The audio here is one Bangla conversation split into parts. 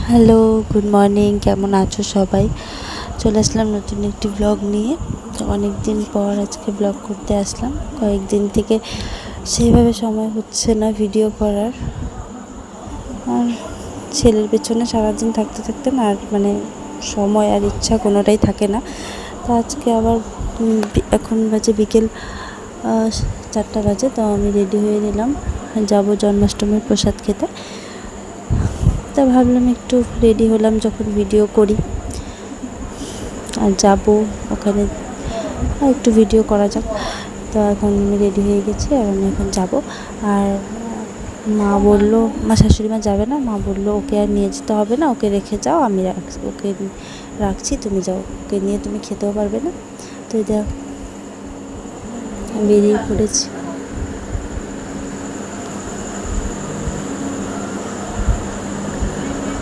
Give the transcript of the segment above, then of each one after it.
Hello, good morning. কেমন আছো সবাই? চলে আসলাম নতুন একটি ব্লগ নিয়ে। তো অনেক দিন পর আজকে ব্লগ করতে আসলাম। কয়েকদিন থেকে সেইভাবে সময় হচ্ছে না ভিডিও করার, আর ছেলের পেছনে সারাদিন থাকতে থাকতে না আর সময় আর ইচ্ছা কোনোটাই থাকে না। তো আজকে আবার এখন বাজে বিকেল 4টা বাজে। তো আমি রেডি হয়ে নিলাম, যাব জন্মাষ্টমীর প্রসাদ খেতে। তা ভাবলাম একটু রেডি হলাম, যখন ভিডিও করি আর যাব ওখানে, একটু ভিডিও করা যাক। তো এখন আমি রেডি হয়ে গেছি আর আমি এখন যাব। আর মা বললো, মা শাশুড়ি মা যাবে না, মা বললো ওকে আর নিয়ে যেতে হবে না, ওকে রেখে যাও, আমি ওকে রাখছি, তুমি যাও, ওকে নিয়ে তুমি খেতেও পারবে না। তো এটা বেরিয়ে পড়েছি।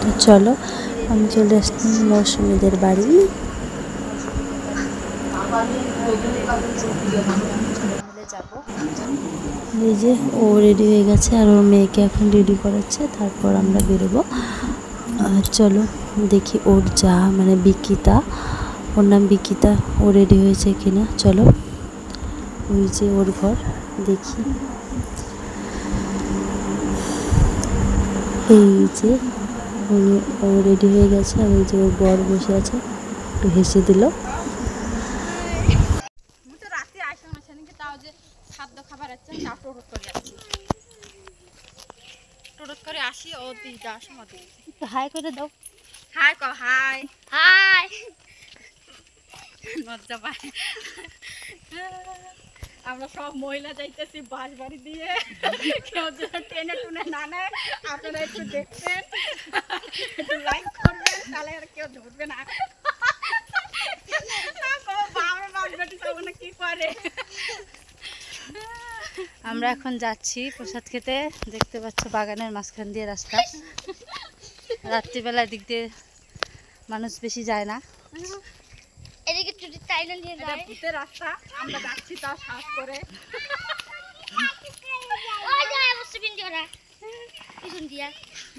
তো চলো, আমি চলে আসলাম মৌসুমীদের বাড়ি। এই যে ও রেডি হয়ে গেছে আর ওর মেয়েকে এখন রেডি করাচ্ছে, তারপর আমরা বেরোবো। চলো দেখি ওর যা বিকিতা, ওর নাম বিকিতা, ও রেডি হয়েছে কিনা। চলো, ওই যে ওর ঘর, দেখি। এই যে ও রেডি হয়ে গেছে আর ওই যে ওর বর বসে আছে, একটু হেসে দিল। হাই করে দাও। হাই ক হাই হাই লজ্জা পায়। আমরা সব মহিলা যাইতেছি বাস বাড়ি দিয়ে, কেউ যেন টেনে টুনে না নেয়। আপনারা একটু দেখবেন, একটু লাইক করবেন, তাহলে আর কেউ ধরবে না। কি করে আমরা এখন যাচ্ছি প্রসাদ খেতে। দেখতে পাচ্ছ বাগানের মাঝখান দিয়ে রাস্তা, রাত্রিবেলা দিক দিয়ে মানুষ বেশি যায় না। এদিকে চুটি টাইনা নিয়ে যায়, এটা ভূতের রাস্তা। আমরা যাচ্ছি তাও সাহস করে। ওই যে অবশ্য বিন্দি ওরা পিছন দিয়া।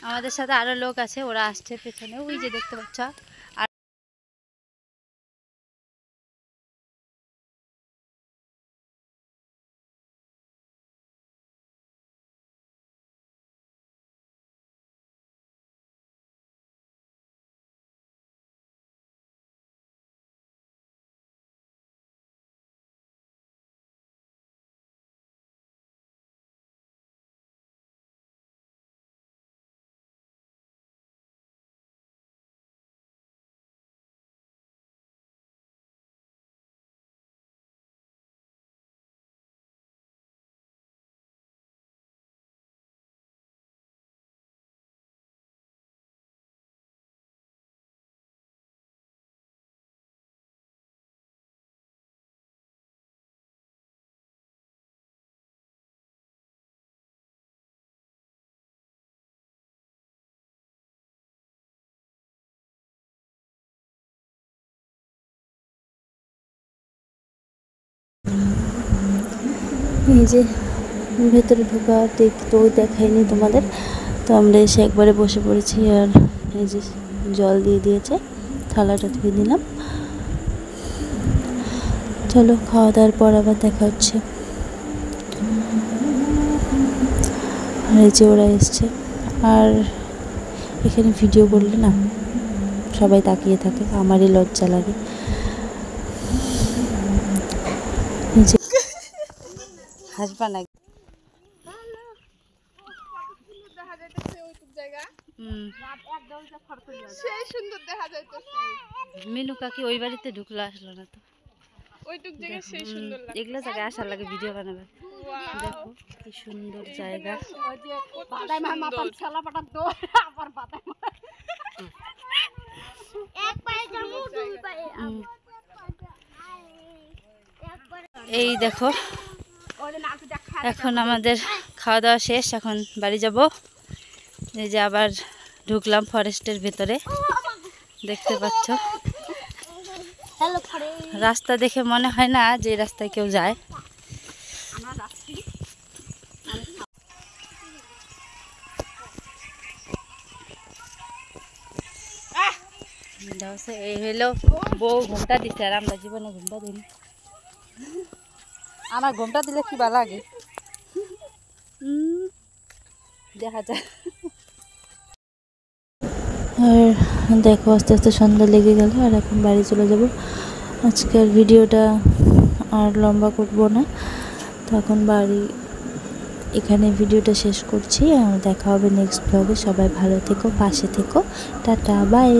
আমাদের সাথে আরো লোক আছে, ওরা আসছে পেছনে, ওই যে দেখতে পাচ্ছ। আর এই যে ভেতরে ঢোকা তো দেখাইনি তোমাদের। তো আমরা এসে একবারে বসে পড়েছি, আর এই যে জল দিয়ে দিয়েছে, থালাটা ধুয়ে দিলাম। চলো, খাওয়া দাওয়ার পর আবার দেখা হচ্ছে। আর এই যে ওরা এসছে, আর এখানে ভিডিও করলে না সবাই তাকিয়ে থাকে, আমারই লজ্জা লাগে। হাসবা না। মিনু কাকি ওই বাড়িতে ঢুকলো, আসলো না তো। এগুলো জায়গায় আসার লাগে ভিডিও বানাবে। দেখো কি সুন্দর জায়গা। এই দেখো, এখন আমাদের খাওয়া দাওয়া শেষ, এখন বাড়ি যাব। এই যে আবার ঢুকলাম ফরেস্টের ভেতরে, দেখতে পাচ্ছ। রাস্তা দেখে মনে হয় না যে রাস্তায় কেউ যায়। এই হইলো বউ ঘুমটা দিচ্ছে আর আমরা জীবনে ঘুমটা দিই আমার ঘুমটা দিলে কি ভালো লাগে দেখা যায়। আর দেখো আস্তে আস্তে সন্ধ্যা লেগে গেল আর এখন বাড়ি চলে যাব। আজকের ভিডিওটা আর লম্বা করব না, তো এখন বাড়ি এখানে ভিডিওটা শেষ করছি। দেখা হবে নেক্সট ব্লগে। সবাই ভালো থেকো, পাশে থেকো, টাটা বাই।